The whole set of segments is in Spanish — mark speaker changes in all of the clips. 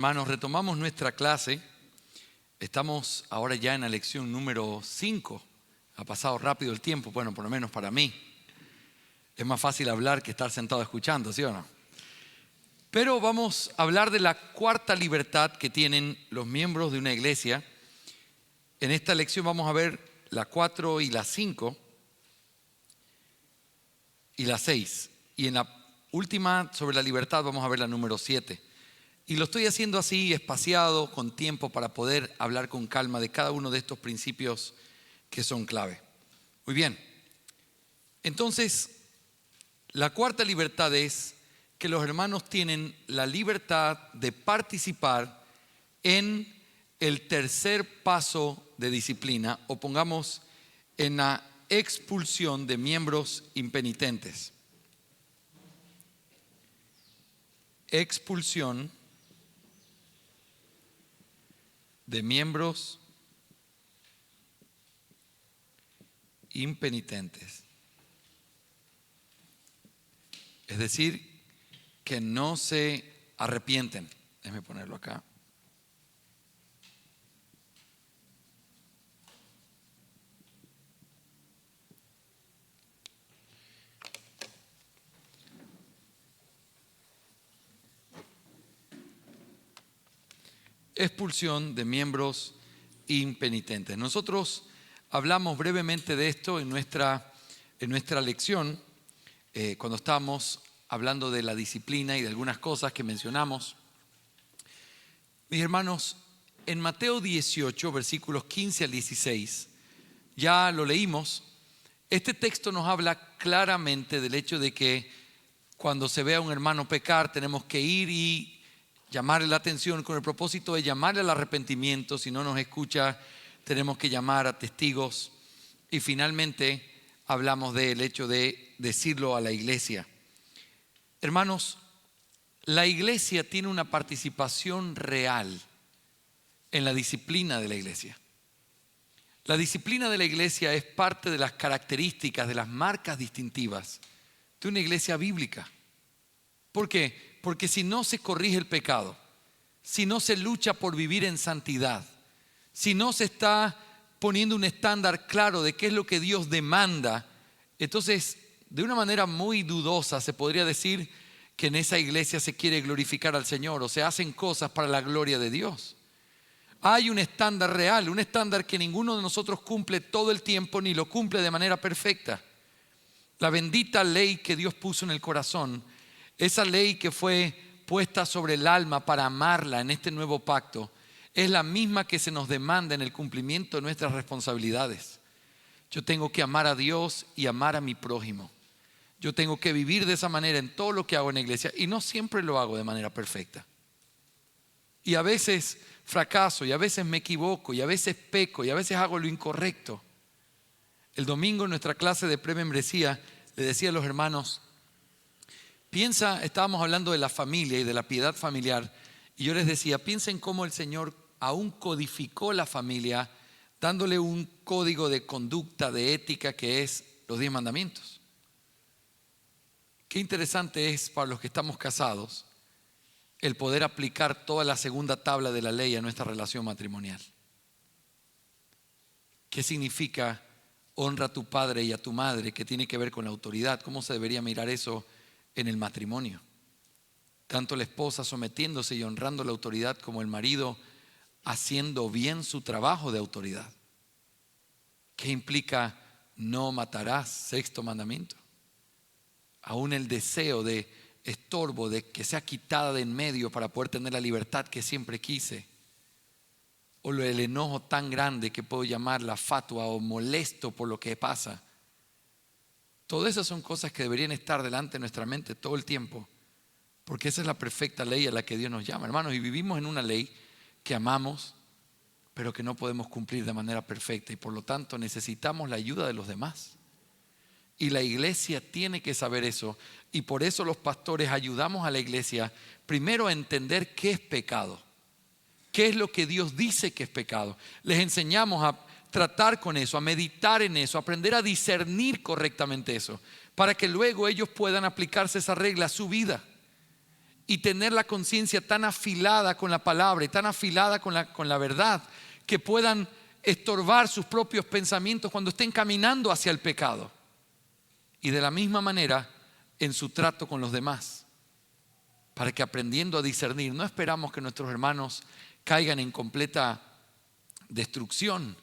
Speaker 1: Hermanos, retomamos nuestra clase. Estamos ahora ya en la lección número 5. Ha pasado rápido el tiempo, bueno, por lo menos para mí. Es más fácil hablar que estar sentado escuchando, ¿sí o no? Pero vamos a hablar de la cuarta libertad que tienen los miembros de una iglesia. En esta lección vamos a ver la 4 y la 5 y la 6. Y en la última sobre la libertad vamos a ver la número 7. Y lo estoy haciendo así, espaciado, con tiempo para poder hablar con calma de cada uno de estos principios que son clave. Muy bien. Entonces, la cuarta libertad es que los hermanos tienen la libertad de participar en el tercer paso de disciplina, o pongamos en la expulsión de miembros impenitentes. Expulsión de miembros impenitentes. Es decir, que no se arrepienten. Déjeme ponerlo acá. Expulsión de miembros impenitentes. Nosotros hablamos brevemente de esto en nuestra lección, cuando estábamos hablando de la disciplina y de algunas cosas que mencionamos. Mis hermanos, en Mateo 18, versículos 15 al 16, ya lo leímos. Este texto nos habla claramente del hecho de que cuando se ve a un hermano pecar, tenemos que ir y llamarle la atención con el propósito de llamarle al arrepentimiento. Si no nos escucha, tenemos que llamar a testigos. Y finalmente hablamos del hecho de decirlo a la iglesia. Hermanos, la iglesia tiene una participación real en la disciplina de la iglesia. La disciplina de la iglesia es parte de las características, de las marcas distintivas de una iglesia bíblica. ¿Por qué? Porque si no se corrige el pecado, si no se lucha por vivir en santidad, si no se está poniendo un estándar claro de qué es lo que Dios demanda, entonces de una manera muy dudosa se podría decir que en esa iglesia se quiere glorificar al Señor o se hacen cosas para la gloria de Dios. Hay un estándar real, un estándar que ninguno de nosotros cumple todo el tiempo ni lo cumple de manera perfecta. La bendita ley que Dios puso en el corazón, esa ley que fue puesta sobre el alma para amarla en este nuevo pacto, es la misma que se nos demanda en el cumplimiento de nuestras responsabilidades. Yo tengo que amar a Dios y amar a mi prójimo. Yo tengo que vivir de esa manera en todo lo que hago en la iglesia, y no siempre lo hago de manera perfecta. Y a veces fracaso, y a veces me equivoco, y a veces peco, y a veces hago lo incorrecto. El domingo en nuestra clase de premembresía le decía a los hermanos, estábamos hablando de la familia y de la piedad familiar, y yo les decía, piensen cómo el Señor aún codificó la familia, dándole un código de conducta, de ética, que es los 10 mandamientos. Qué interesante es para los que estamos casados el poder aplicar toda la segunda tabla de la ley a nuestra relación matrimonial. ¿Qué significa honra a tu padre y a tu madre? ¿Qué tiene que ver con la autoridad? ¿Cómo se debería mirar eso en el matrimonio? Tanto la esposa sometiéndose y honrando la autoridad, como el marido haciendo bien su trabajo de autoridad. ¿Qué implica no matarás? Sexto mandamiento. Aún el deseo de estorbo, de que sea quitada de en medio para poder tener la libertad que siempre quise. O el enojo tan grande que puedo llamar la fatua, o molesto por lo que pasa. Todas esas son cosas que deberían estar delante de nuestra mente todo el tiempo, porque esa es la perfecta ley a la que Dios nos llama, hermanos. Y vivimos en una ley que amamos, pero que no podemos cumplir de manera perfecta, y por lo tanto necesitamos la ayuda de los demás. Y la iglesia tiene que saber eso, y por eso los pastores ayudamos a la iglesia primero a entender qué es pecado, qué es lo que Dios dice que es pecado. Les enseñamos a tratar con eso, a meditar en eso, a aprender a discernir correctamente eso, para que luego ellos puedan aplicarse esa regla a su vida. y tener la conciencia tan afilada con la palabra y tan afilada con la verdad que puedan estorbar sus propios pensamientos cuando estén caminando hacia el pecado. Y de la misma manera en su trato con los demás, para que aprendiendo a discernir, no esperamos que nuestros hermanos caigan en completa destrucción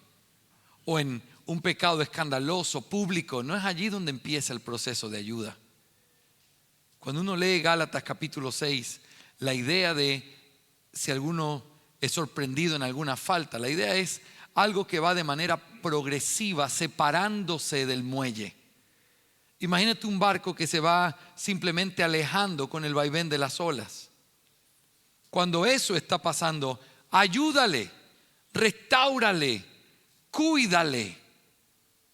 Speaker 1: o en un pecado escandaloso, público. No es allí donde empieza el proceso de ayuda. Cuando uno lee Gálatas capítulo 6, la idea de si alguno es sorprendido en alguna falta, la idea es algo que va de manera progresiva, separándose del muelle. Imagínate un barco que se va simplemente alejando con el vaivén de las olas. Cuando eso está pasando, ayúdale, restáurale, cuídale.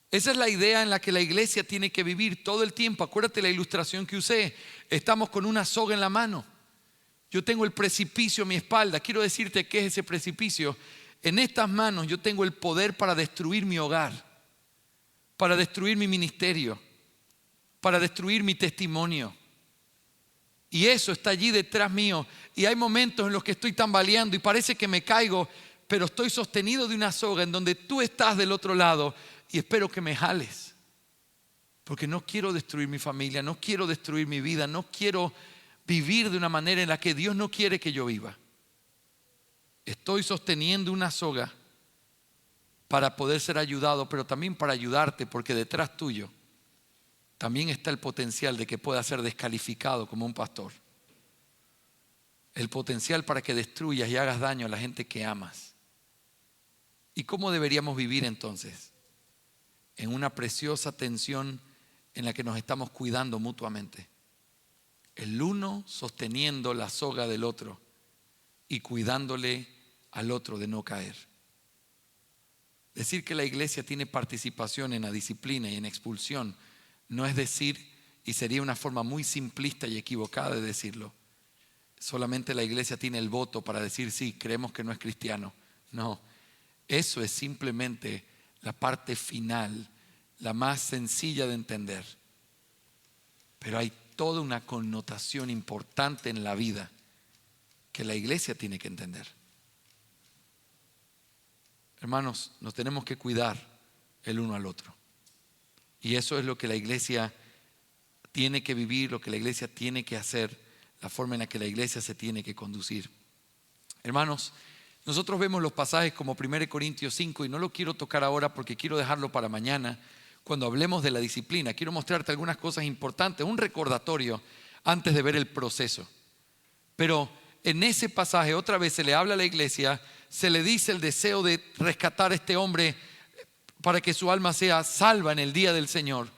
Speaker 1: Esa es la idea en la que la iglesia tiene que vivir todo el tiempo. Acuérdate la ilustración que usé. Estamos con una soga en la mano. Yo tengo el precipicio a mi espalda. Quiero decirte qué es ese precipicio. En estas manos yo tengo el poder para destruir mi hogar, para destruir mi ministerio, para destruir mi testimonio. Y eso está allí detrás mío. Y hay momentos en los que estoy tambaleando y parece que me caigo, pero estoy sostenido de una soga en donde tú estás del otro lado y espero que me jales. Porque no quiero destruir mi familia, no quiero destruir mi vida, no quiero vivir de una manera en la que Dios no quiere que yo viva. Estoy sosteniendo una soga para poder ser ayudado, pero también para ayudarte, porque detrás tuyo también está el potencial de que pueda ser descalificado como un pastor. El potencial para que destruyas y hagas daño a la gente que amas. ¿Y cómo deberíamos vivir entonces? En una preciosa tensión en la que nos estamos cuidando mutuamente. El uno sosteniendo la soga del otro y cuidándole al otro de no caer. Decir que la iglesia tiene participación en la disciplina y en expulsión no es decir, y sería una forma muy simplista y equivocada de decirlo, solamente la iglesia tiene el voto para decir sí, creemos que no es cristiano. No, eso es simplemente la parte final, la más sencilla de entender. Pero hay toda una connotación importante en la vida que la iglesia tiene que entender. Hermanos, nos tenemos que cuidar el uno al otro. Y eso es lo que la iglesia tiene que vivir, lo que la iglesia tiene que hacer, la forma en la que la iglesia se tiene que conducir. Hermanos, nosotros vemos los pasajes como 1 Corintios 5 y no lo quiero tocar ahora porque quiero dejarlo para mañana cuando hablemos de la disciplina. Quiero mostrarte algunas cosas importantes, un recordatorio antes de ver el proceso. Pero en ese pasaje otra vez se le habla a la iglesia, se le dice el deseo de rescatar a este hombre para que su alma sea salva en el día del Señor.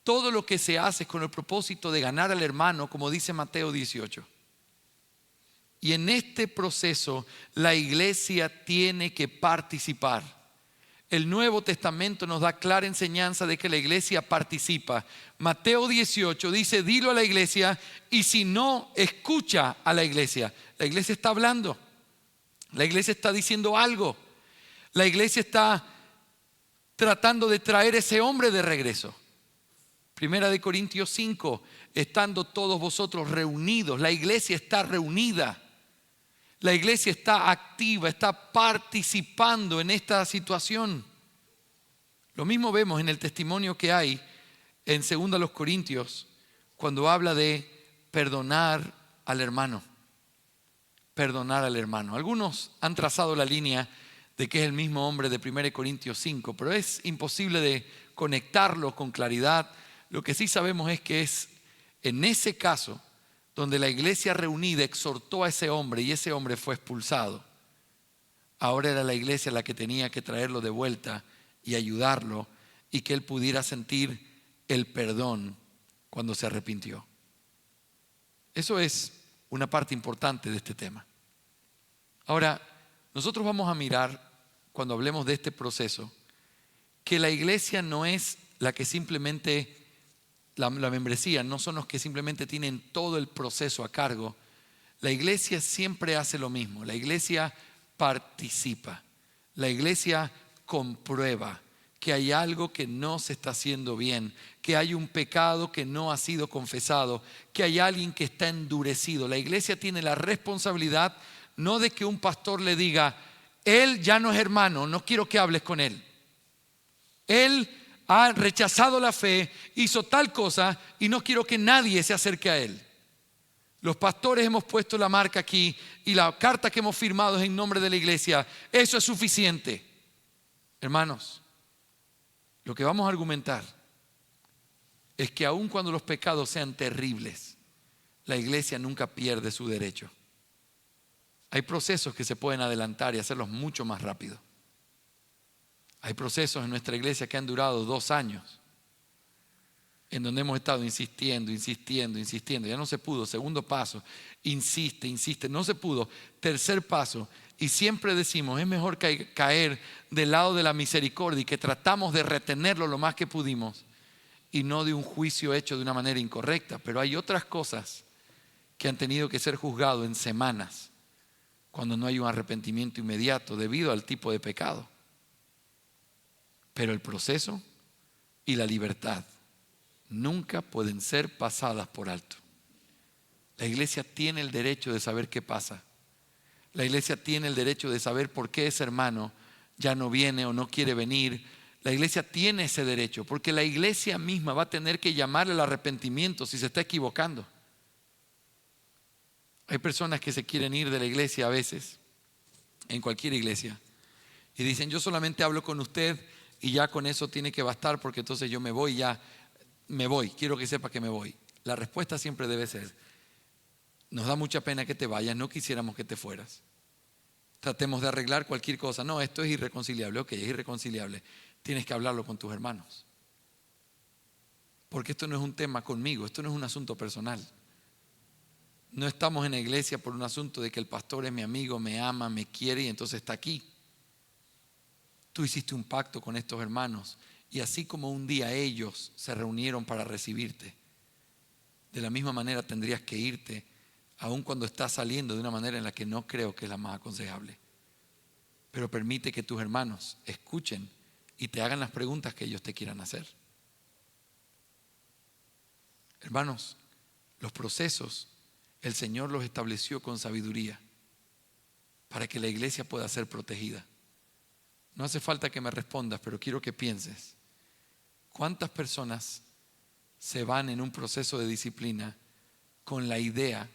Speaker 1: Todo lo que se hace es con el propósito de ganar al hermano, como dice Mateo 18. Y en este proceso la iglesia tiene que participar. El Nuevo Testamento nos da clara enseñanza de que la iglesia participa. Mateo 18 dice, dilo a la iglesia, y si no, escucha a la iglesia. La iglesia está hablando. La iglesia está diciendo algo. La iglesia está tratando de traer ese hombre de regreso. 1 Corintios 5, estando todos vosotros reunidos, la iglesia está reunida. La iglesia está activa, está participando en esta situación. Lo mismo vemos en el testimonio que hay en 2 Corintios, cuando habla de perdonar al hermano. Perdonar al hermano. Algunos han trazado la línea de que es el mismo hombre de 1 Corintios 5, pero es imposible de conectarlo con claridad. Lo que sí sabemos es que es en ese caso donde la iglesia reunida exhortó a ese hombre y ese hombre fue expulsado. Ahora era la iglesia la que tenía que traerlo de vuelta y ayudarlo y que él pudiera sentir el perdón cuando se arrepintió. Eso es una parte importante de este tema. Ahora, nosotros vamos a mirar, cuando hablemos de este proceso, que la iglesia no es la que simplemente, la membresía, no son los que simplemente tienen todo el proceso a cargo. La iglesia siempre hace lo mismo. La iglesia participa. La iglesia comprueba que hay algo que no se está haciendo bien, que hay un pecado que no ha sido confesado, que hay alguien que está endurecido. La iglesia tiene la responsabilidad no de que un pastor le diga, él ya no es hermano, no quiero que hables con él. Él ha rechazado la fe, hizo tal cosa y no quiero que nadie se acerque a él. Los pastores hemos puesto la marca aquí y la carta que hemos firmado es en nombre de la iglesia. Eso es suficiente. Hermanos, lo que vamos a argumentar es que aun cuando los pecados sean terribles, la iglesia nunca pierde su derecho. Hay procesos que se pueden adelantar y hacerlos mucho más rápido. Hay procesos en nuestra iglesia que han durado 2 años, en donde hemos estado insistiendo. Ya no se pudo. Segundo paso, insiste, no se pudo. Tercer paso, y siempre decimos, es mejor caer del lado de la misericordia y que tratamos de retenerlo lo más que pudimos y no de un juicio hecho de una manera incorrecta. Pero hay otras cosas que han tenido que ser juzgadas en semanas cuando no hay un arrepentimiento inmediato debido al tipo de pecado. Pero el proceso y la libertad nunca pueden ser pasadas por alto. La iglesia tiene el derecho de saber qué pasa. La iglesia tiene el derecho de saber por qué ese hermano ya no viene o no quiere venir. La iglesia tiene ese derecho porque la iglesia misma va a tener que llamarle al arrepentimiento si se está equivocando. Hay personas que se quieren ir de la iglesia a veces, en cualquier iglesia, y dicen, yo solamente hablo con usted y ya con eso tiene que bastar porque entonces yo me voy, ya me voy, quiero que sepa que me voy. La respuesta siempre debe ser, nos da mucha pena que te vayas, no quisiéramos que te fueras. Tratemos de arreglar cualquier cosa. No, esto es irreconciliable. Ok, es irreconciliable. Tienes que hablarlo con tus hermanos. Porque esto no es un tema conmigo, esto no es un asunto personal. No estamos en la iglesia por un asunto de que el pastor es mi amigo, me ama, me quiere y entonces está aquí. Tú hiciste un pacto con estos hermanos y así como un día ellos se reunieron para recibirte, de la misma manera tendrías que irte, aun cuando estás saliendo de una manera en la que no creo que es la más aconsejable. Pero permite que tus hermanos escuchen y te hagan las preguntas que ellos te quieran hacer. Hermanos, los procesos el Señor los estableció con sabiduría para que la iglesia pueda ser protegida. No hace falta que me respondas, pero quiero que pienses. ¿Cuántas personas se van en un proceso de disciplina con la idea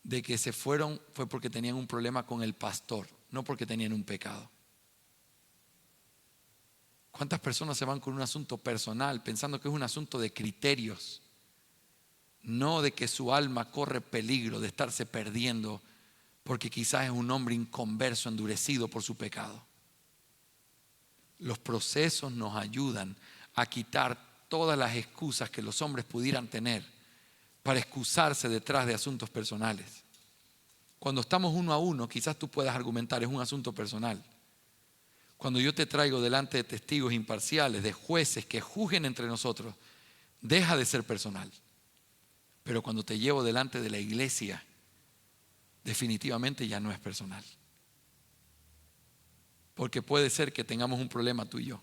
Speaker 1: de que se fueron fue porque tenían un problema con el pastor, no porque tenían un pecado? ¿Cuántas personas se van con un asunto personal pensando que es un asunto de criterios? No de que su alma corre peligro de estarse perdiendo porque quizás es un hombre inconverso, endurecido por su pecado. Los procesos nos ayudan a quitar todas las excusas que los hombres pudieran tener para excusarse detrás de asuntos personales. Cuando estamos uno a uno, quizás tú puedas argumentar, es un asunto personal. Cuando yo te traigo delante de testigos imparciales, de jueces que juzguen entre nosotros, deja de ser personal. Pero cuando te llevo delante de la iglesia, definitivamente ya no es personal. Porque puede ser que tengamos un problema tú y yo.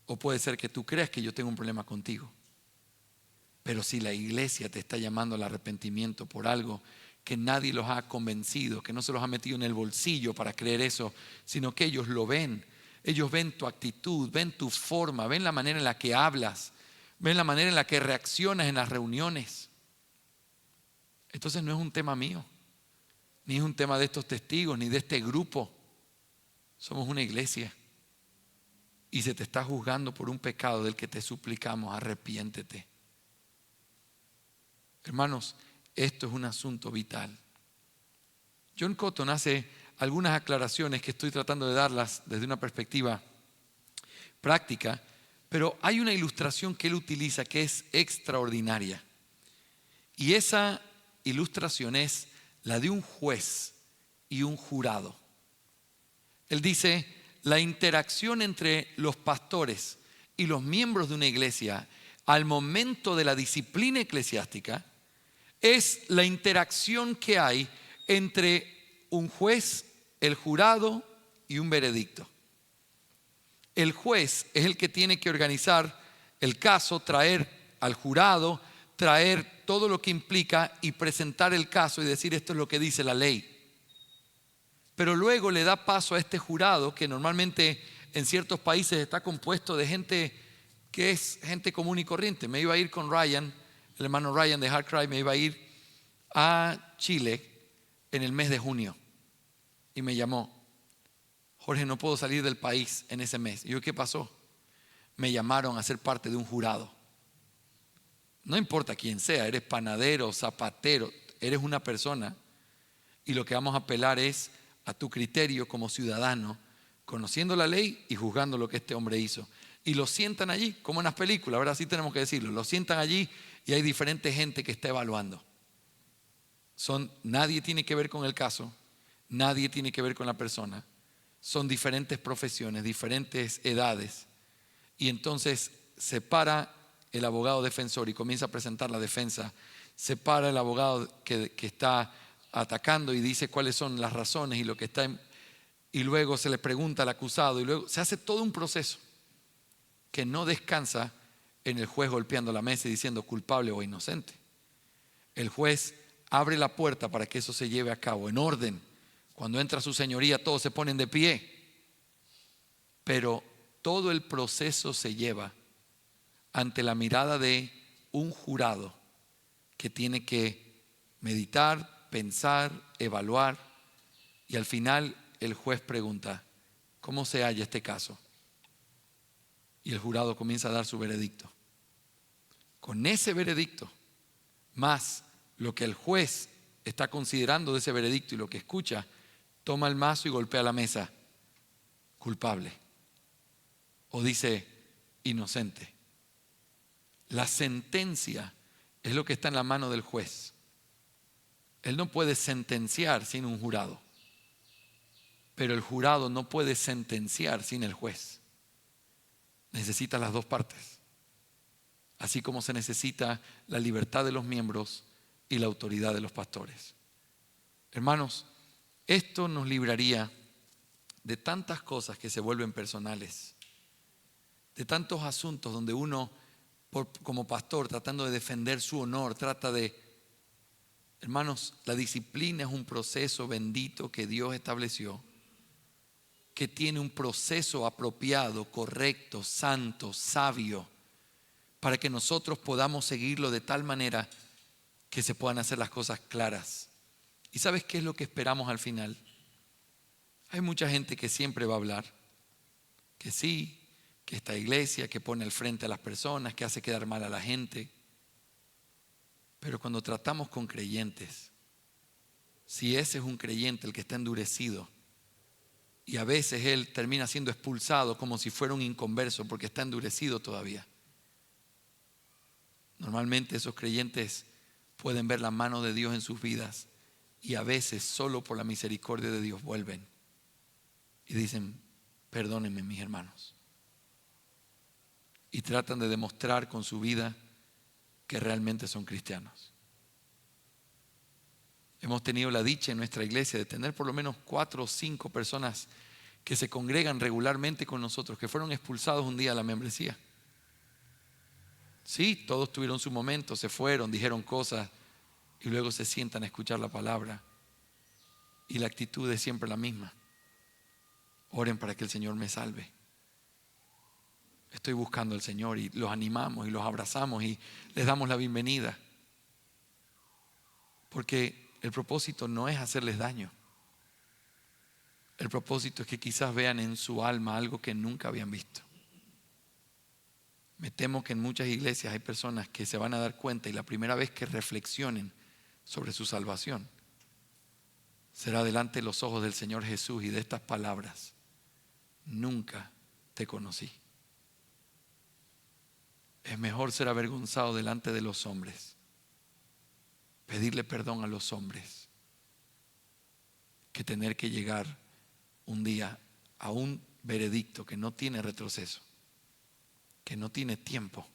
Speaker 1: O puede ser que tú creas que yo tengo un problema contigo. Pero si la iglesia te está llamando al arrepentimiento por algo que nadie los ha convencido, que no se los ha metido en el bolsillo para creer eso, sino que ellos lo ven. Ellos ven tu actitud, ven tu forma, ven la manera en la que hablas, ven la manera en la que reaccionas en las reuniones. Entonces no es un tema mío, ni es un tema de estos testigos, ni de este grupo. Somos una iglesia y se te está juzgando por un pecado del que te suplicamos, arrepiéntete. Hermanos, esto es un asunto vital. John Cotton hace algunas aclaraciones que estoy tratando de darlas desde una perspectiva práctica, pero hay una ilustración que él utiliza que es extraordinaria. Y esa ilustración es la de un juez y un jurado. Él dice, la interacción entre los pastores y los miembros de una iglesia al momento de la disciplina eclesiástica es la interacción que hay entre un juez, el jurado y un veredicto. el juez es el que tiene que organizar el caso, traer al jurado, traer todo lo que implica y presentar el caso y decir esto es lo que dice la ley. Pero luego le da paso a este jurado que normalmente en ciertos países está compuesto de gente que es gente común y corriente. Me iba a ir con Ryan, el hermano Ryan de Hard Cry, me iba a ir a Chile en el mes de junio y me llamó: Jorge, no puedo salir del país en ese mes. Y yo, ¿qué pasó? Me llamaron a ser parte de un jurado. No importa quién sea, eres panadero, zapatero, eres una persona y lo que vamos a apelar es a tu criterio como ciudadano, conociendo la ley y juzgando lo que este hombre hizo. Y lo sientan allí, como en las películas, ahora sí tenemos que decirlo, lo sientan allí y hay diferente gente que está evaluando. Nadie tiene que ver con el caso, nadie tiene que ver con la persona. Son diferentes profesiones, diferentes edades. Y entonces se para el abogado defensor y comienza a presentar la defensa. Se para el abogado que está atacando y dice cuáles son las razones y lo que está y luego se le pregunta al acusado y luego se hace todo un proceso que no descansa en el juez golpeando la mesa y diciendo culpable o inocente. El juez abre la puerta para que eso se lleve a cabo en orden. Cuando entra su señoría todos se ponen de pie, pero todo el proceso se lleva ante la mirada de un jurado que tiene que meditar, pensar, evaluar, y al final el juez pregunta: ¿cómo se halla este caso? Y el jurado comienza a dar su veredicto. Con ese veredicto, más lo que el juez está considerando de ese veredicto y lo que escucha, toma el mazo y golpea la mesa: culpable, o dice inocente. La sentencia es lo que está en la mano del juez. Él no puede sentenciar sin un jurado, pero el jurado no puede sentenciar sin el juez. Necesita las dos partes, así como se necesita la libertad de los miembros y la autoridad de los pastores. Hermanos, esto nos libraría de tantas cosas que se vuelven personales, de tantos asuntos donde uno, como pastor, tratando de defender su honor, trata de... Hermanos, la disciplina es un proceso bendito que Dios estableció, que tiene un proceso apropiado, correcto, santo, sabio, para que nosotros podamos seguirlo de tal manera que se puedan hacer las cosas claras. ¿Y sabes qué es lo que esperamos al final? Hay mucha gente que siempre va a hablar, que sí, que esta iglesia, que pone al frente a las personas, que hace quedar mal a la gente. Pero cuando tratamos con creyentes, si ese es un creyente el que está endurecido y a veces él termina siendo expulsado como si fuera un inconverso porque está endurecido todavía, normalmente esos creyentes pueden ver la mano de Dios en sus vidas y a veces solo por la misericordia de Dios vuelven y dicen: perdónenme mis hermanos, y tratan de demostrar con su vida que realmente son cristianos. Hemos tenido la dicha en nuestra iglesia de tener por lo menos 4 o 5 personas que se congregan regularmente con nosotros, que fueron expulsados un día a la membresía. Sí, todos tuvieron su momento, se fueron, dijeron cosas y luego se sientan a escuchar la palabra. Y la actitud es siempre la misma: oren para que el Señor me salve. Estoy buscando al Señor, y los animamos y los abrazamos y les damos la bienvenida. Porque el propósito no es hacerles daño. El propósito es que quizás vean en su alma algo que nunca habían visto. Me temo que en muchas iglesias hay personas que se van a dar cuenta y la primera vez que reflexionen sobre su salvación será delante de los ojos del Señor Jesús y de estas palabras: nunca te conocí. Es mejor ser avergonzado delante de los hombres, pedirle perdón a los hombres, que tener que llegar un día a un veredicto que no tiene retroceso, que no tiene tiempo,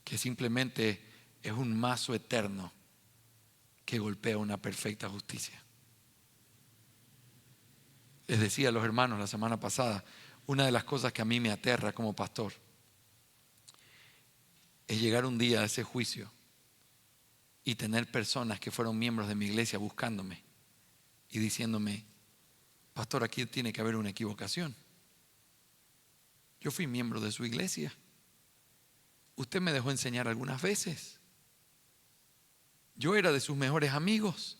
Speaker 1: que simplemente es un mazo eterno que golpea una perfecta justicia. Les decía a los hermanos la semana pasada, Una de las cosas que a mí me aterra como pastor es llegar un día a ese juicio y tener personas que fueron miembros de mi iglesia buscándome y diciéndome: pastor, aquí tiene que haber una equivocación. Yo fui miembro de su iglesia. Usted me dejó enseñar algunas veces. Yo era de sus mejores amigos.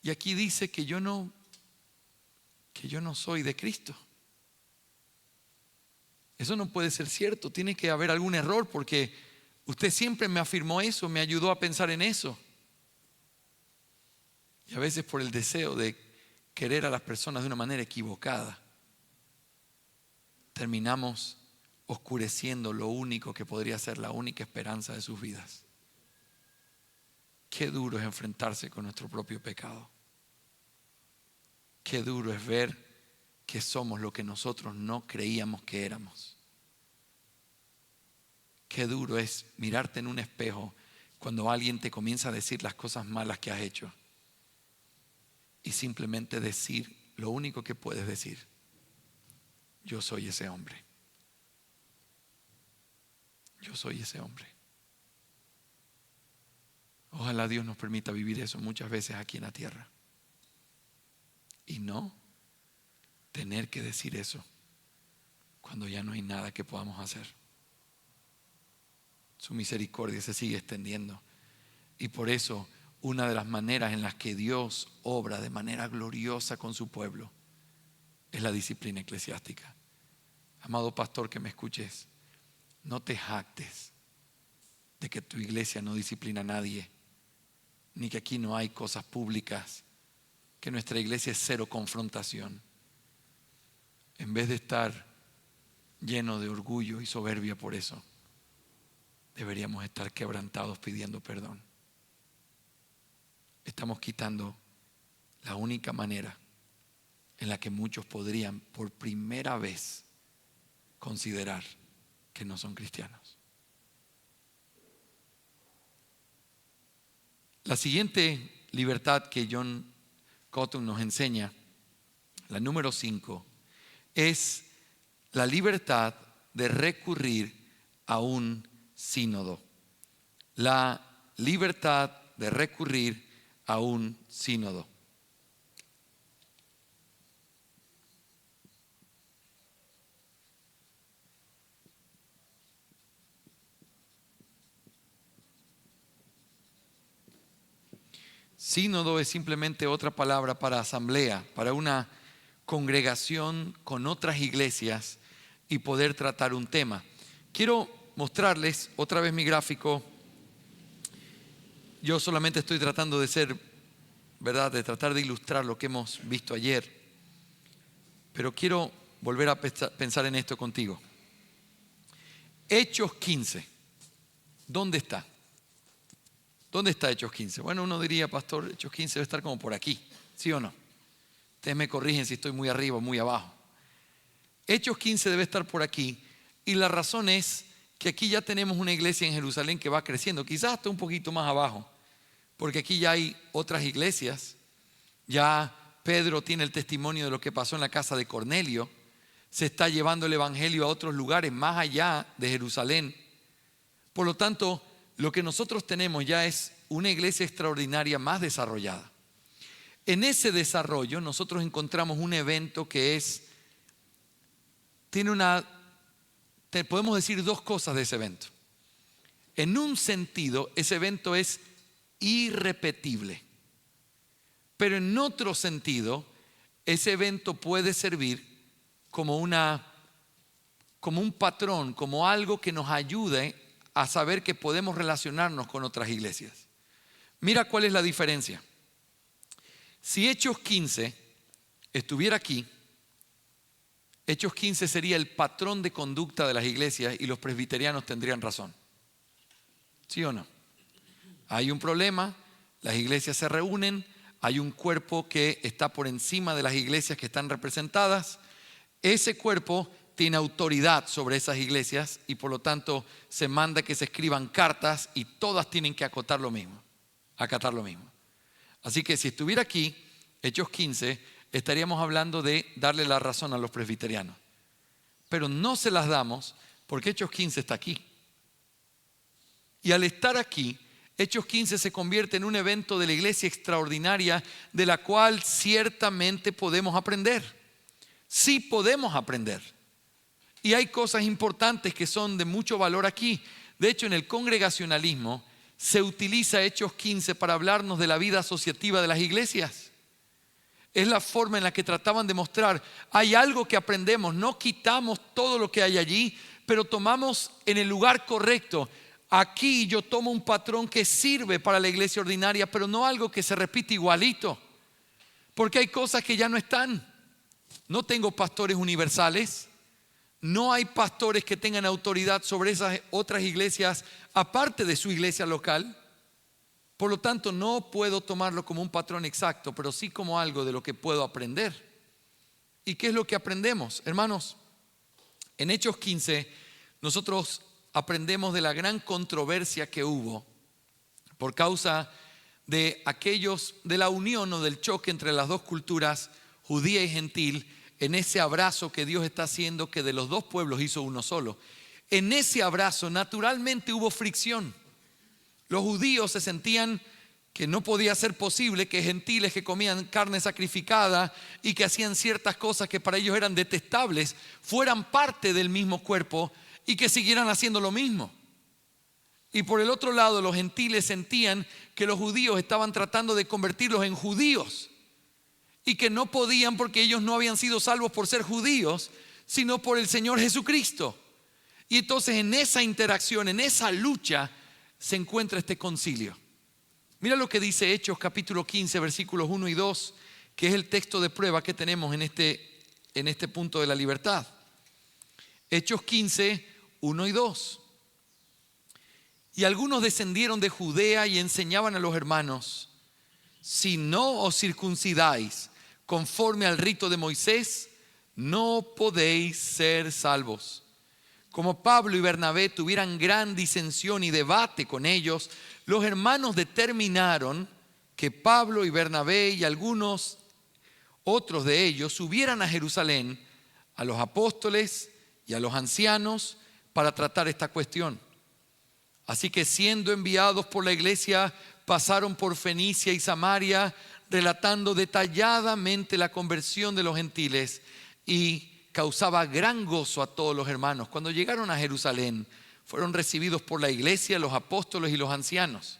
Speaker 1: Y aquí dice que yo no soy de Cristo. Eso no puede ser cierto. Tiene que haber algún error, porque usted siempre me afirmó eso, me ayudó a pensar en eso. Y a veces, por el deseo de querer a las personas de una manera equivocada, terminamos oscureciendo lo único que podría ser la única esperanza de sus vidas. Qué duro es enfrentarse con nuestro propio pecado. Qué duro es ver que somos lo que nosotros no creíamos que éramos. Qué duro es mirarte en un espejo cuando alguien te comienza a decir las cosas malas que has hecho y simplemente decir lo único que puedes decir: yo soy ese hombre. Yo soy ese hombre. Ojalá Dios nos permita vivir eso muchas veces aquí en la tierra y no tener que decir eso cuando ya no hay nada que podamos hacer. Su misericordia se sigue extendiendo, y por eso una de las maneras en las que Dios obra de manera gloriosa con su pueblo es la disciplina eclesiástica. Amado pastor que me escuches, no te jactes de que tu iglesia no disciplina a nadie, ni que aquí no hay cosas públicas, que nuestra iglesia es cero confrontación. En vez de estar lleno de orgullo y soberbia por eso, deberíamos estar quebrantados pidiendo perdón. Estamos quitando la única manera en la que muchos podrían por primera vez considerar que no son cristianos. La siguiente libertad que John Cotton nos enseña, la número 5, es la libertad de recurrir a un sínodo. La libertad de recurrir a un sínodo. Sínodo es simplemente otra palabra para asamblea, para una congregación con otras iglesias y poder tratar un tema. Quiero mostrarles otra vez mi gráfico. Yo solamente estoy tratando de ser, ¿verdad?, de tratar de ilustrar lo que hemos visto ayer. Pero quiero volver a pensar en esto contigo. Hechos 15. ¿Dónde está? ¿Dónde está Hechos 15? Bueno, uno diría: pastor, Hechos 15 debe estar como por aquí, ¿sí o no? Ustedes me corrigen si estoy muy arriba o muy abajo. Hechos 15 debe estar por aquí, y la razón es que aquí ya tenemos una iglesia en Jerusalén que va creciendo, quizás hasta un poquito más abajo, porque aquí ya hay otras iglesias. Ya Pedro tiene el testimonio de lo que pasó en la casa de Cornelio. Se está llevando el evangelio a otros lugares más allá de Jerusalén. Por lo tanto, lo que nosotros tenemos ya es una iglesia extraordinaria más desarrollada. En ese desarrollo nosotros encontramos un evento que podemos decir dos cosas de ese evento. En un sentido, ese evento es irrepetible, pero en otro sentido, ese evento puede servir como un patrón, como algo que nos ayude a saber que podemos relacionarnos con otras iglesias. Mira cuál es la diferencia. Si Hechos 15 estuviera aquí, Hechos 15 sería el patrón de conducta de las iglesias y los presbiterianos tendrían razón. ¿Sí o no? Hay un problema, las iglesias se reúnen, hay un cuerpo que está por encima de las iglesias que están representadas. Ese cuerpo tiene autoridad sobre esas iglesias y por lo tanto se manda que se escriban cartas y todas tienen que acatar lo mismo. Así que si estuviera aquí, Hechos 15, estaríamos hablando de darle la razón a los presbiterianos. Pero no se las damos porque Hechos 15 está aquí. Y al estar aquí, Hechos 15 se convierte en un evento de la iglesia extraordinaria de la cual ciertamente podemos aprender. Sí podemos aprender. Y hay cosas importantes que son de mucho valor aquí. De hecho, en el congregacionalismo se utiliza Hechos 15 para hablarnos de la vida asociativa de las iglesias. Es la forma en la que trataban de mostrar, hay algo que aprendemos, no quitamos todo lo que hay allí, pero tomamos en el lugar correcto. Aquí yo tomo un patrón que sirve para la iglesia ordinaria, pero no algo que se repite igualito. Porque hay cosas que ya no están. No tengo pastores universales. No hay pastores que tengan autoridad sobre esas otras iglesias aparte de su iglesia local. Por lo tanto, no puedo tomarlo como un patrón exacto, pero sí como algo de lo que puedo aprender. ¿Y qué es lo que aprendemos? Hermanos, en Hechos 15 nosotros aprendemos de la gran controversia que hubo por causa de de la unión o del choque entre las dos culturas, judía y gentil, en ese abrazo que Dios está haciendo, que de los dos pueblos hizo uno solo. En ese abrazo naturalmente hubo fricción. Los judíos se sentían que no podía ser posible que gentiles que comían carne sacrificada y que hacían ciertas cosas que para ellos eran detestables, fueran parte del mismo cuerpo y que siguieran haciendo lo mismo. Y por el otro lado, los gentiles sentían que los judíos estaban tratando de convertirlos en judíos y que no podían porque ellos no habían sido salvos por ser judíos, sino por el Señor Jesucristo. Y entonces en esa interacción, en esa lucha, se encuentra este concilio. Mira lo que dice Hechos capítulo 15, versículos 1 y 2, que es el texto de prueba que tenemos en este punto de la libertad. Hechos 15, 1 y 2. Y algunos descendieron de Judea y enseñaban a los hermanos: si no os circuncidáis conforme al rito de Moisés, no podéis ser salvos. Como Pablo y Bernabé tuvieran gran disensión y debate con ellos, los hermanos determinaron que Pablo y Bernabé y algunos otros de ellos subieran a Jerusalén a los apóstoles y a los ancianos para tratar esta cuestión. Así que siendo enviados por la iglesia, pasaron por Fenicia y Samaria, relatando detalladamente la conversión de los gentiles, y causaba gran gozo a todos los hermanos. Cuando llegaron a Jerusalén, fueron recibidos por la iglesia, los apóstoles y los ancianos,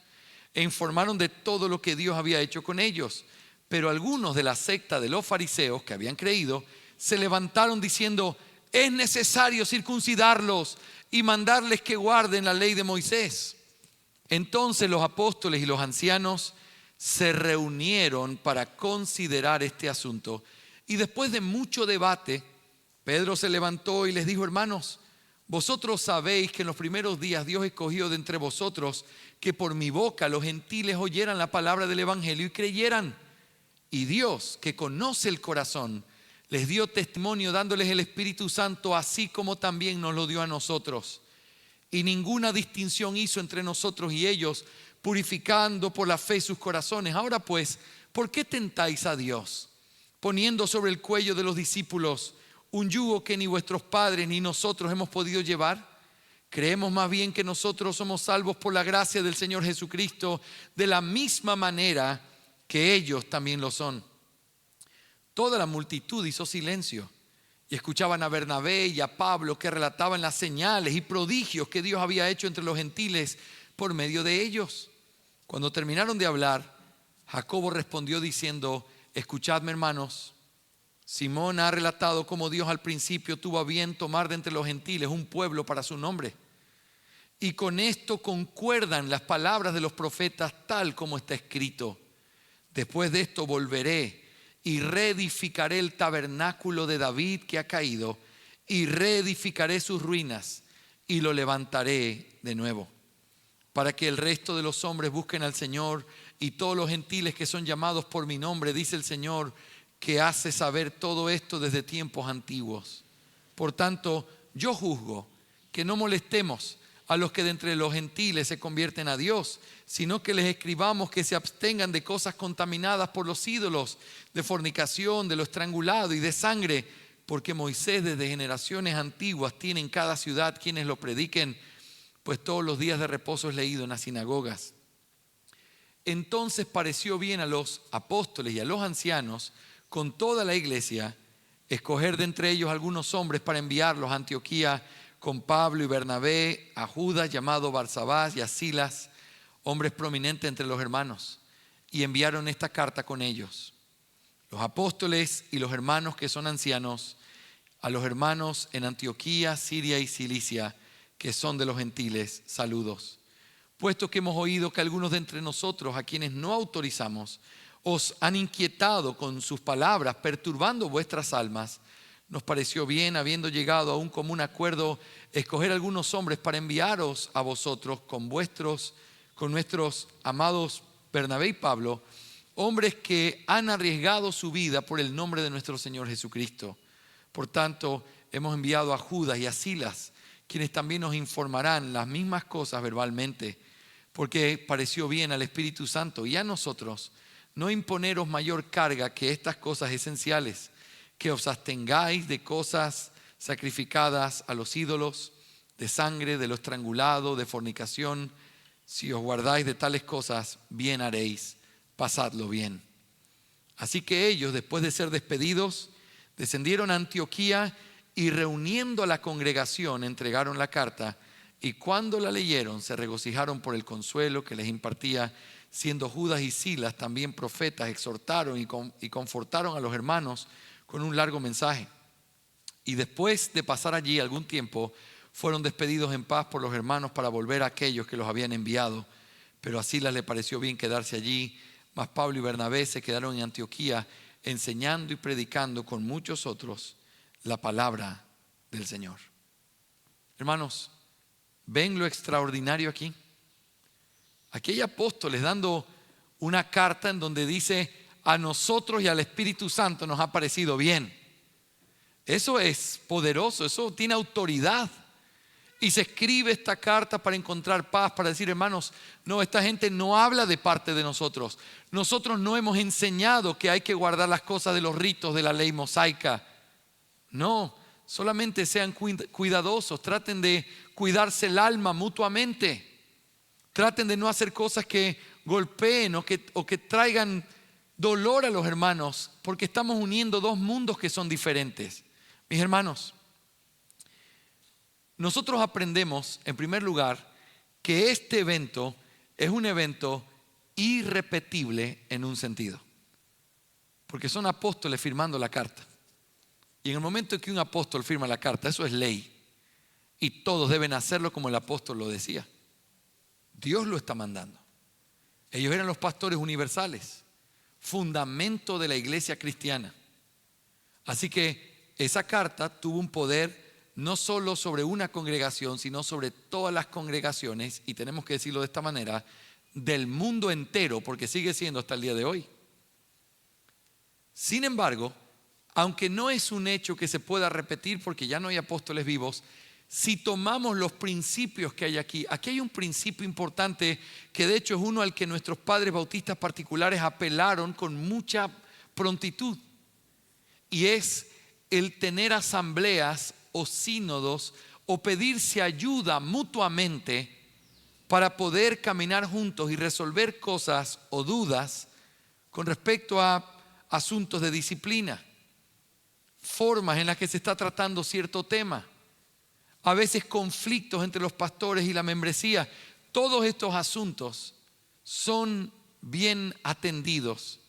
Speaker 1: e informaron de todo lo que Dios había hecho con ellos. Pero algunos de la secta de los fariseos que habían creído se levantaron diciendo: es necesario circuncidarlos y mandarles que guarden la ley de Moisés. Entonces los apóstoles y los ancianos se reunieron para considerar este asunto, y después de mucho debate, Pedro se levantó y les dijo: hermanos, vosotros sabéis que en los primeros días Dios escogió de entre vosotros que por mi boca los gentiles oyeran la palabra del evangelio y creyeran. Y Dios, que conoce el corazón, les dio testimonio dándoles el Espíritu Santo, así como también nos lo dio a nosotros. Y ninguna distinción hizo entre nosotros y ellos, purificando por la fe sus corazones. Ahora pues, ¿por qué tentáis a Dios, poniendo sobre el cuello de los discípulos un yugo que ni vuestros padres ni nosotros hemos podido llevar? Creemos más bien que nosotros somos salvos por la gracia del Señor Jesucristo, de la misma manera que ellos también lo son. Toda la multitud hizo silencio y escuchaban a Bernabé y a Pablo, que relataban las señales y prodigios que Dios había hecho entre los gentiles por medio de ellos. Cuando terminaron de hablar, Jacobo respondió diciendo: escuchadme, hermanos, Simón ha relatado cómo Dios al principio tuvo a bien tomar de entre los gentiles un pueblo para su nombre. Y con esto concuerdan las palabras de los profetas, tal como está escrito: después de esto volveré y reedificaré el tabernáculo de David que ha caído, y reedificaré sus ruinas y lo levantaré de nuevo, para que el resto de los hombres busquen al Señor, y todos los gentiles que son llamados por mi nombre, dice el Señor, que hace saber todo esto desde tiempos antiguos. Por tanto, yo juzgo que no molestemos a los que de entre los gentiles se convierten a Dios, sino que les escribamos que se abstengan de cosas contaminadas por los ídolos, de fornicación, de lo estrangulado y de sangre, porque Moisés desde generaciones antiguas tiene en cada ciudad quienes lo prediquen, pues todos los días de reposo es leído en las sinagogas. Entonces pareció bien a los apóstoles y a los ancianos, con toda la iglesia, escoger de entre ellos algunos hombres para enviarlos a Antioquía con Pablo y Bernabé, a Judas llamado Barsabás y a Silas, hombres prominentes entre los hermanos, y enviaron esta carta con ellos. Los apóstoles y los hermanos que son ancianos, a los hermanos en Antioquía, Siria y Cilicia, que son de los gentiles, saludos. Puesto que hemos oído que algunos de entre nosotros, a quienes no autorizamos, os han inquietado con sus palabras, perturbando vuestras almas, nos pareció bien, habiendo llegado a un común acuerdo, escoger algunos hombres para enviaros a vosotros con nuestros amados Bernabé y Pablo, hombres que han arriesgado su vida por el nombre de nuestro Señor Jesucristo. Por tanto, hemos enviado a Judas y a Silas, quienes también nos informarán las mismas cosas verbalmente, porque pareció bien al Espíritu Santo y a nosotros no imponeros mayor carga que estas cosas esenciales, que os abstengáis de cosas sacrificadas a los ídolos, de sangre, de lo estrangulado, de fornicación. Si os guardáis de tales cosas, bien haréis, pasadlo bien. Así que ellos, después de ser despedidos, descendieron a Antioquía y reuniendo a la congregación entregaron la carta, y cuando la leyeron se regocijaron por el consuelo que les impartía, siendo Judas y Silas también profetas, exhortaron y confortaron a los hermanos con un largo mensaje. Y después de pasar allí algún tiempo, fueron despedidos en paz por los hermanos para volver a aquellos que los habían enviado. Pero a Silas le pareció bien quedarse allí, mas Pablo y Bernabé se quedaron en Antioquía, enseñando y predicando con muchos otros la palabra del Señor. Hermanos, ¿ven lo extraordinario aquí? Aquí hay apóstoles dando una carta en donde dice: a nosotros y al Espíritu Santo nos ha parecido bien. Eso es poderoso, eso tiene autoridad. Y se escribe esta carta para encontrar paz, para decir: hermanos, no, esta gente no habla de parte de nosotros. Nosotros no hemos enseñado que hay que guardar las cosas de los ritos de la ley mosaica. No, solamente sean cuidadosos, traten de cuidarse el alma mutuamente. Traten de no hacer cosas que golpeen o que traigan dolor a los hermanos, porque estamos uniendo dos mundos que son diferentes. Mis hermanos, nosotros aprendemos, en primer lugar, que este evento es un evento irrepetible en un sentido, porque son apóstoles firmando la carta. Y en el momento en que un apóstol firma la carta, eso es ley, y todos deben hacerlo como el apóstol lo decía. Dios lo está mandando. Ellos eran los pastores universales, fundamento de la iglesia cristiana. Así que esa carta tuvo un poder no solo sobre una congregación, sino sobre todas las congregaciones, y tenemos que decirlo de esta manera, del mundo entero, porque sigue siendo hasta el día de hoy. Sin embargo, aunque no es un hecho que se pueda repetir porque ya no hay apóstoles vivos, si tomamos los principios que hay aquí hay un principio importante que de hecho es uno al que nuestros padres bautistas particulares apelaron con mucha prontitud, y es el tener asambleas o sínodos o pedirse ayuda mutuamente para poder caminar juntos y resolver cosas o dudas con respecto a asuntos de disciplina, formas en las que se está tratando cierto tema, a veces conflictos entre los pastores y la membresía. Todos estos asuntos son bien atendidos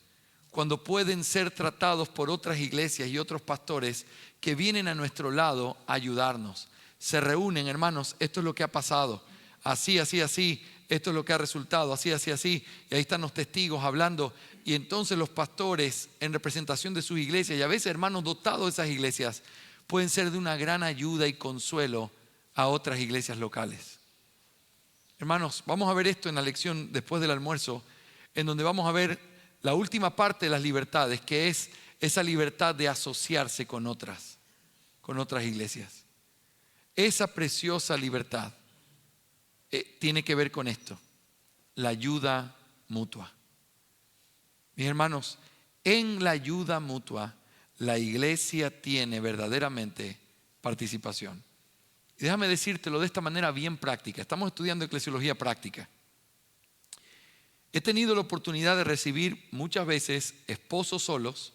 Speaker 1: cuando pueden ser tratados por otras iglesias y otros pastores que vienen a nuestro lado a ayudarnos. Se reúnen: hermanos, esto es lo que ha pasado, así, así, así, esto es lo que ha resultado, así, así, así, y ahí están los testigos hablando. Y entonces los pastores, en representación de sus iglesias, y a veces hermanos dotados de esas iglesias, pueden ser de una gran ayuda y consuelo a otras iglesias locales. Hermanos, vamos a ver esto en la lección después del almuerzo, en donde vamos a ver la última parte de las libertades, que es esa libertad de asociarse con otras iglesias. Esa preciosa libertad tiene que ver con esto, la ayuda mutua. Mis hermanos, en la ayuda mutua, la iglesia tiene verdaderamente participación. Y déjame decírtelo de esta manera bien práctica. Estamos estudiando eclesiología práctica. He tenido la oportunidad de recibir muchas veces esposos solos,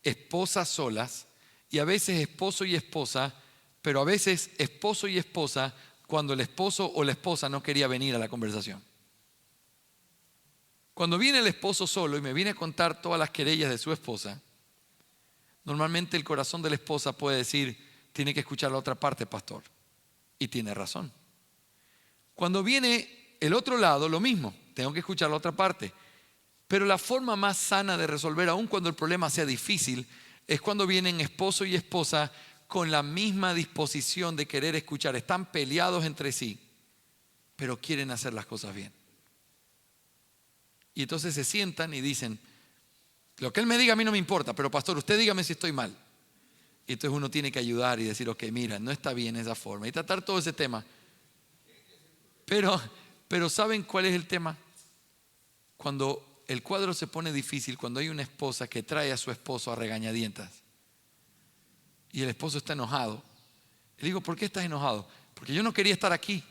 Speaker 1: esposas solas, y a veces esposo y esposa, pero a veces esposo y esposa cuando el esposo o la esposa no quería venir a la conversación. Cuando viene el esposo solo y me viene a contar todas las querellas de su esposa, normalmente el corazón de la esposa puede decir, tiene que escuchar la otra parte, pastor. Y tiene razón. Cuando viene el otro lado, lo mismo, tengo que escuchar la otra parte. Pero la forma más sana de resolver, aun cuando el problema sea difícil, es cuando vienen esposo y esposa con la misma disposición de querer escuchar. Están peleados entre sí, pero quieren hacer las cosas bien. Y entonces se sientan y dicen, lo que él me diga a mí no me importa, pero pastor, usted dígame si estoy mal. Y entonces uno tiene que ayudar y decir, ok, mira, no está bien esa forma. Y tratar todo ese tema. Pero ¿saben cuál es el tema? Cuando el cuadro se pone difícil, cuando hay una esposa que trae a su esposo a regañadientas y el esposo está enojado. Le digo, ¿por qué estás enojado? Porque yo no quería estar aquí.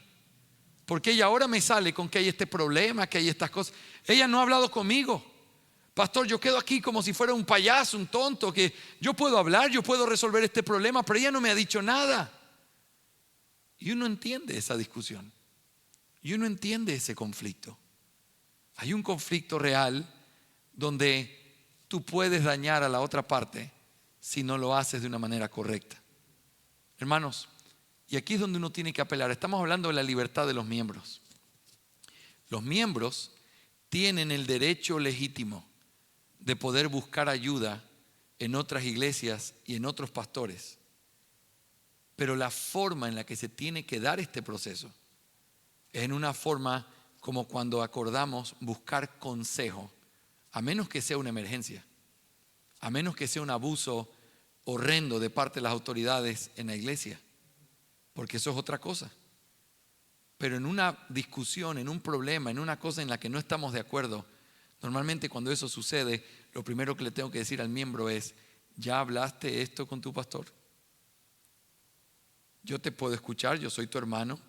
Speaker 1: Porque ella ahora me sale con que hay este problema, que hay estas cosas. Ella no ha hablado conmigo. Pastor, yo quedo aquí como si fuera un payaso, un tonto, que yo puedo hablar, yo puedo resolver este problema, pero ella no me ha dicho nada. Y uno entiende esa discusión. Y uno entiende ese conflicto. Hay un conflicto real donde tú puedes dañar a la otra parte si no lo haces de una manera correcta. Hermanos, y aquí es donde uno tiene que apelar. Estamos hablando de la libertad de los miembros. Los miembros tienen el derecho legítimo de poder buscar ayuda en otras iglesias y en otros pastores. Pero la forma en la que se tiene que dar este proceso es en una forma como cuando acordamos buscar consejo, a menos que sea una emergencia, a menos que sea un abuso horrendo de parte de las autoridades en la iglesia, porque eso es otra cosa. Pero en una discusión, en un problema, en una cosa en la que no estamos de acuerdo, normalmente cuando eso sucede, lo primero que le tengo que decir al miembro es, ¿ya hablaste esto con tu pastor? Yo te puedo escuchar, yo soy tu hermano,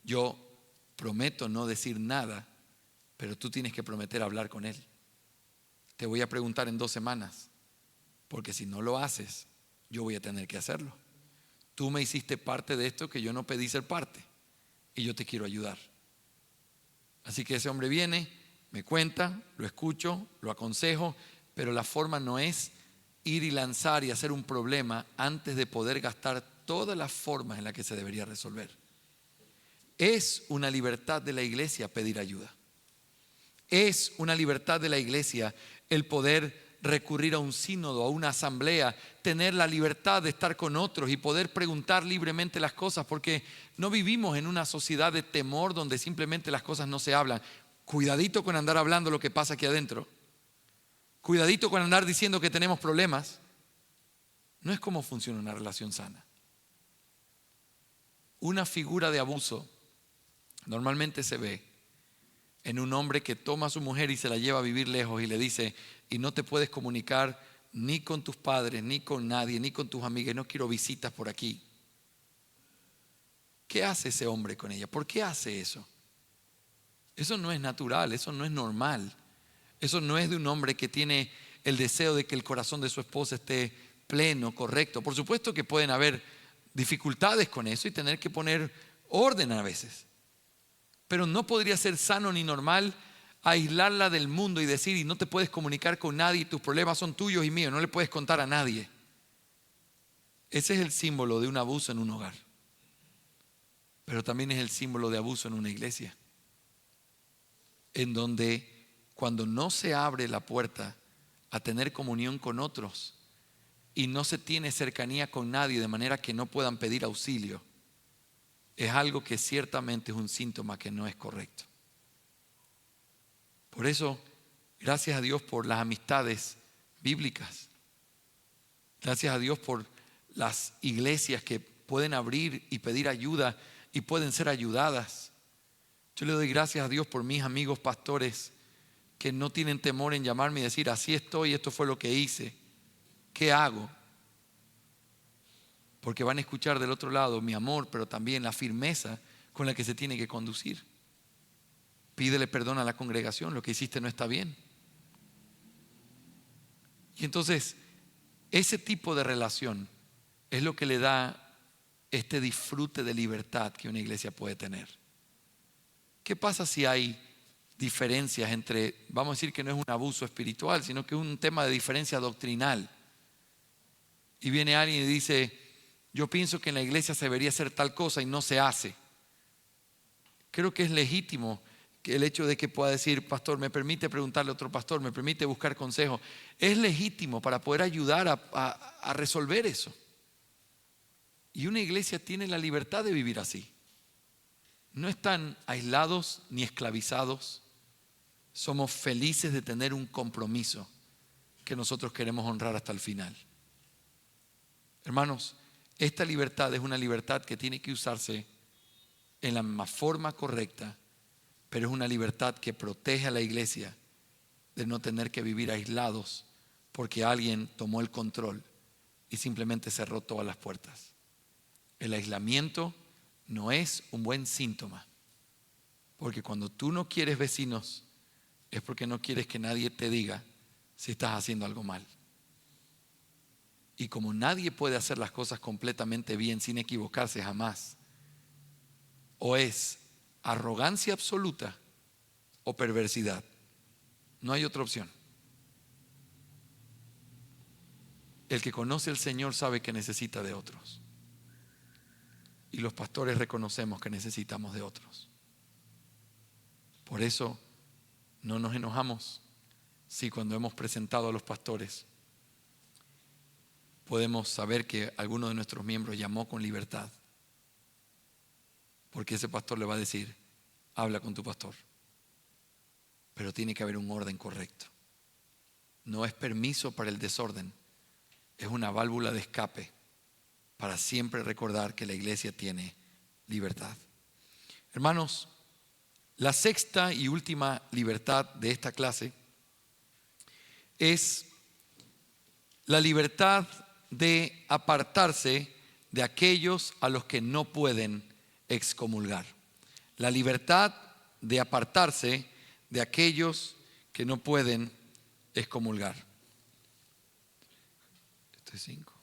Speaker 1: yo prometo no decir nada, pero tú tienes que prometer hablar con él. Te voy a preguntar en 2 semanas, porque si no lo haces, yo voy a tener que hacerlo. Tú me hiciste parte de esto que yo no pedí ser parte y yo te quiero ayudar. Así que ese hombre viene, me cuenta, lo escucho, lo aconsejo, pero la forma no es ir y lanzar y hacer un problema antes de poder gastar todas las formas en las que se debería resolver. Es una libertad de la iglesia pedir ayuda. Es una libertad de la iglesia el poder recurrir a un sínodo, a una asamblea, tener la libertad de estar con otros y poder preguntar libremente las cosas, porque no vivimos en una sociedad de temor donde simplemente las cosas no se hablan. Cuidadito con andar hablando lo que pasa aquí adentro. Cuidadito con andar diciendo que tenemos problemas. No es como funciona una relación sana. Una figura de abuso normalmente se ve en un hombre que toma a su mujer y se la lleva a vivir lejos y le dice, y no te puedes comunicar ni con tus padres, ni con nadie, ni con tus amigas, no quiero visitas por aquí. ¿Qué hace ese hombre con ella? ¿Por qué hace eso? Eso no es natural, eso no es normal. Eso no es de un hombre que tiene el deseo de que el corazón de su esposa esté pleno, correcto. Por supuesto que pueden haber dificultades con eso y tener que poner orden a veces. Pero no podría ser sano ni normal aislarla del mundo y decir, y no te puedes comunicar con nadie, tus problemas son tuyos y míos, no le puedes contar a nadie. Ese es el símbolo de un abuso en un hogar. Pero también es el símbolo de abuso en una iglesia, en donde cuando no se abre la puerta a tener comunión con otros y no se tiene cercanía con nadie de manera que no puedan pedir auxilio, es algo que ciertamente es un síntoma que no es correcto. Por eso, gracias a Dios por las amistades bíblicas. Gracias a Dios por las iglesias que pueden abrir y pedir ayuda y pueden ser ayudadas. Yo le doy gracias a Dios por mis amigos pastores que no tienen temor en llamarme y decir, así estoy, esto fue lo que hice. ¿Qué hago? Porque van a escuchar del otro lado mi amor, pero también la firmeza con la que se tiene que conducir. Pídele perdón a la congregación, lo que hiciste no está bien. Y entonces, ese tipo de relación es lo que le da este disfrute de libertad que una iglesia puede tener. ¿Qué pasa si hay diferencias entre, vamos a decir que no es un abuso espiritual, sino que es un tema de diferencia doctrinal? Y viene alguien y dice, yo pienso que en la iglesia se debería hacer tal cosa y no se hace. Creo que es legítimo que el hecho de que pueda decir, pastor, me permite preguntarle a otro pastor, me permite buscar consejo. Es legítimo para poder ayudar a resolver eso. Y una iglesia tiene la libertad de vivir así. No están aislados ni esclavizados. Somos felices de tener un compromiso que nosotros queremos honrar hasta el final. Hermanos, esta libertad es una libertad que tiene que usarse en la forma correcta, pero es una libertad que protege a la iglesia de no tener que vivir aislados porque alguien tomó el control y simplemente cerró todas las puertas. El aislamiento no es un buen síntoma, porque cuando tú no quieres vecinos es porque no quieres que nadie te diga si estás haciendo algo mal. Y como nadie puede hacer las cosas completamente bien sin equivocarse jamás, o es arrogancia absoluta o perversidad. No hay otra opción. El que conoce al Señor sabe que necesita de otros. Y los pastores reconocemos que necesitamos de otros. Por eso no nos enojamos si cuando hemos presentado a los pastores podemos saber que alguno de nuestros miembros llamó con libertad. Porque ese pastor le va a decir, habla con tu pastor. Pero tiene que haber un orden correcto. No es permiso para el desorden, es una válvula de escape para siempre recordar que la iglesia tiene libertad. Hermanos, la sexta y última libertad de esta clase es la libertad de apartarse de aquellos a los que no pueden excomulgar. La libertad de apartarse de aquellos que no pueden excomulgar. Esto es 5.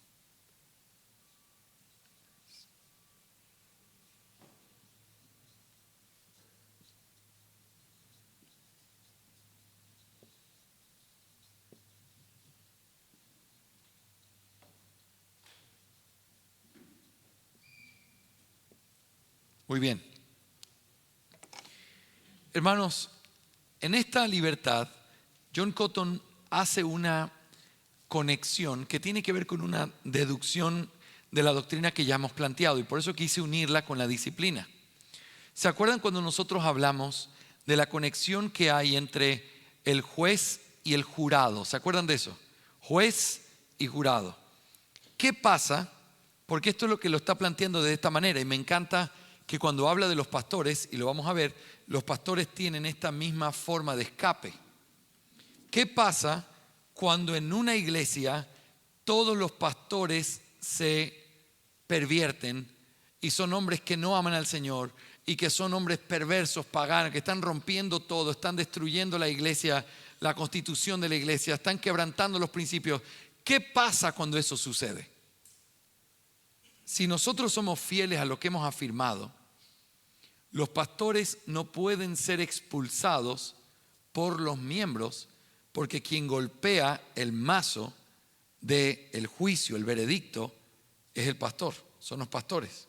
Speaker 1: Muy bien. Hermanos, en esta libertad, John Cotton hace una conexión que tiene que ver con una deducción de la doctrina que ya hemos planteado y por eso quise unirla con la disciplina. ¿Se acuerdan cuando nosotros hablamos de la conexión que hay entre el juez y el jurado? ¿Se acuerdan de eso? Juez y jurado. ¿Qué pasa? Porque esto es lo que lo está planteando de esta manera y me encanta que cuando habla de los pastores, y lo vamos a ver, los pastores tienen esta misma forma de escape. ¿Qué pasa cuando en una iglesia todos los pastores se pervierten y son hombres que no aman al Señor y que son hombres perversos, paganos, que están rompiendo todo, están destruyendo la iglesia, la constitución de la iglesia, están quebrantando los principios? ¿Qué pasa cuando eso sucede? Si nosotros somos fieles a lo que hemos afirmado, los pastores no pueden ser expulsados por los miembros, porque quien golpea el mazo del juicio, el veredicto, es el pastor, son los pastores.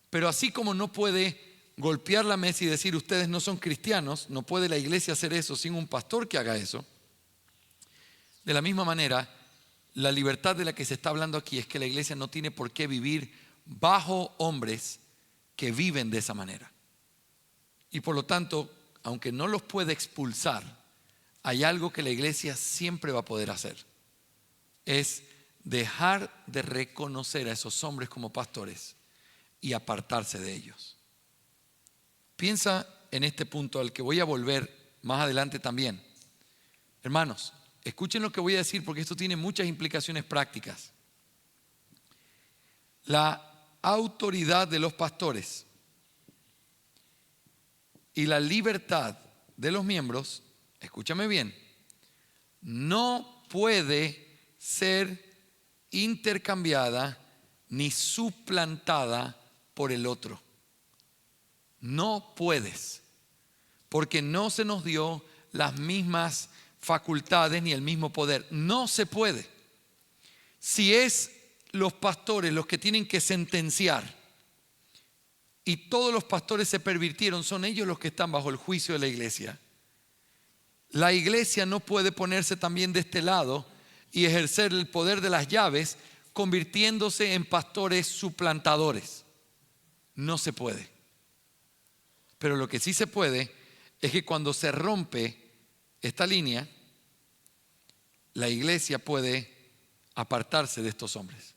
Speaker 1: Pero así como no puede golpear la mesa y decir ustedes no son cristianos, no puede la iglesia hacer eso sin un pastor que haga eso. De la misma manera, la libertad de la que se está hablando aquí es que la iglesia no tiene por qué vivir bajo hombres que viven de esa manera. Y por lo tanto, aunque no los puede expulsar, hay algo que la iglesia siempre va a poder hacer. Es dejar de reconocer a esos hombres como pastores y apartarse de ellos. piensa en este punto al que voy a volver más adelante también. Hermanos, escuchen lo que voy a decir porque esto tiene muchas implicaciones prácticas. La autoridad de los pastores y la libertad de los miembros, escúchame bien, no puede ser intercambiada ni suplantada por el otro. No puedes, porque no se nos dio las mismas facultades ni el mismo poder. No se puede. Si es los pastores los que tienen que sentenciar y todos los pastores se pervirtieron, son ellos los que están bajo el juicio de la iglesia. La iglesia no puede ponerse también de este lado y ejercer el poder de las llaves convirtiéndose en pastores suplantadores. No se puede. Pero lo que sí se puede es que cuando se rompe esta línea, la iglesia puede apartarse de estos hombres.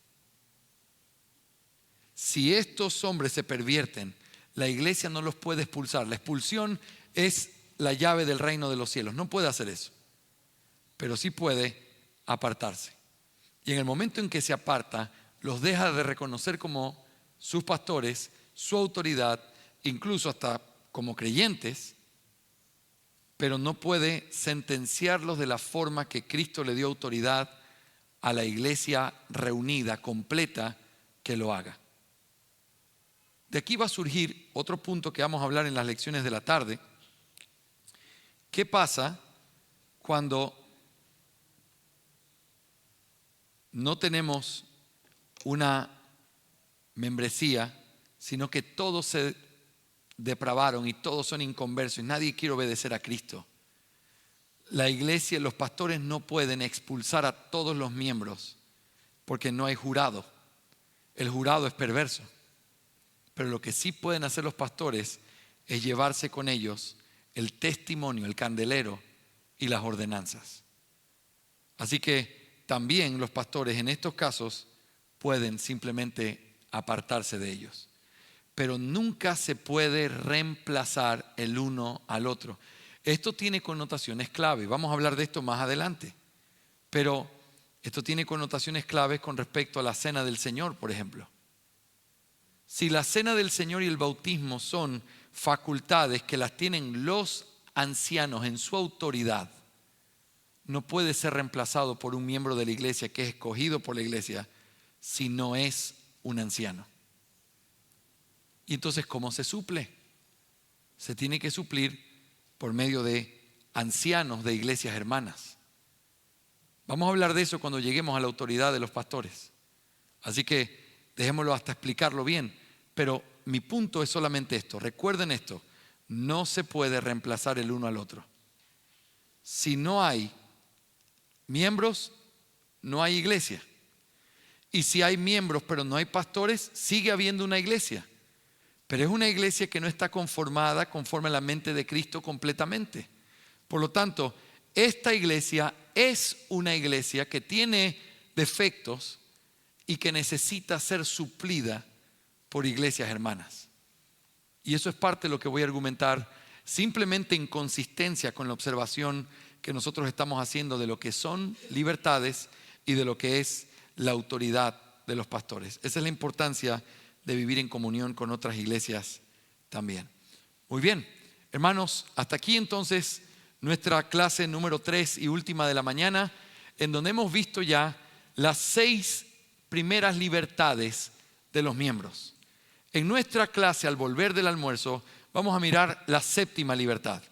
Speaker 1: Si estos hombres se pervierten, la iglesia no los puede expulsar. La expulsión es la llave del reino de los cielos. No puede hacer eso, pero sí puede apartarse. Y en el momento en que se aparta, los deja de reconocer como sus pastores, su autoridad, incluso hasta como creyentes, pero no puede sentenciarlos de la forma que Cristo le dio autoridad a la iglesia reunida, completa, que lo haga. De aquí va a surgir otro punto que vamos a hablar en las lecciones de la tarde. ¿Qué pasa cuando no tenemos una membresía, sino que todos se depravaron y todos son inconversos y nadie quiere obedecer a Cristo? La iglesia, los pastores no pueden expulsar a todos los miembros porque no hay jurado. El jurado es perverso. Pero lo que sí pueden hacer los pastores es llevarse con ellos el testimonio, el candelero y las ordenanzas. Así que también los pastores en estos casos pueden simplemente apartarse de ellos. Pero nunca se puede reemplazar el uno al otro. Esto tiene connotaciones clave. Vamos a hablar de esto más adelante. Pero esto tiene connotaciones claves con respecto a la cena del Señor, por ejemplo. Si la cena del Señor y el bautismo son facultades que las tienen los ancianos en su autoridad, no puede ser reemplazado por un miembro de la iglesia que es escogido por la iglesia si no es un anciano. Y entonces, ¿cómo se suple? Se tiene que suplir por medio de ancianos de iglesias hermanas. Vamos a hablar de eso cuando lleguemos a la autoridad de los pastores. Así que dejémoslo hasta explicarlo bien. Pero mi punto es solamente esto. Recuerden esto. No se puede reemplazar el uno al otro. Si no hay miembros, no hay iglesia. Y si hay miembros pero no hay pastores, sigue habiendo una iglesia. Pero es una iglesia que no está conformada conforme a la mente de Cristo completamente. Por lo tanto, esta iglesia es una iglesia que tiene defectos y que necesita ser suplida por iglesias hermanas. Y eso es parte de lo que voy a argumentar, simplemente en consistencia con la observación que nosotros estamos haciendo de lo que son libertades y de lo que es la autoridad de los pastores. Esa es la importancia de vivir en comunión con otras iglesias también. Muy bien, hermanos, hasta aquí entonces nuestra clase número 3 y última de la mañana, en donde hemos visto ya las 6 primeras libertades de los miembros. En nuestra clase, al volver del almuerzo, vamos a mirar la 7ª libertad.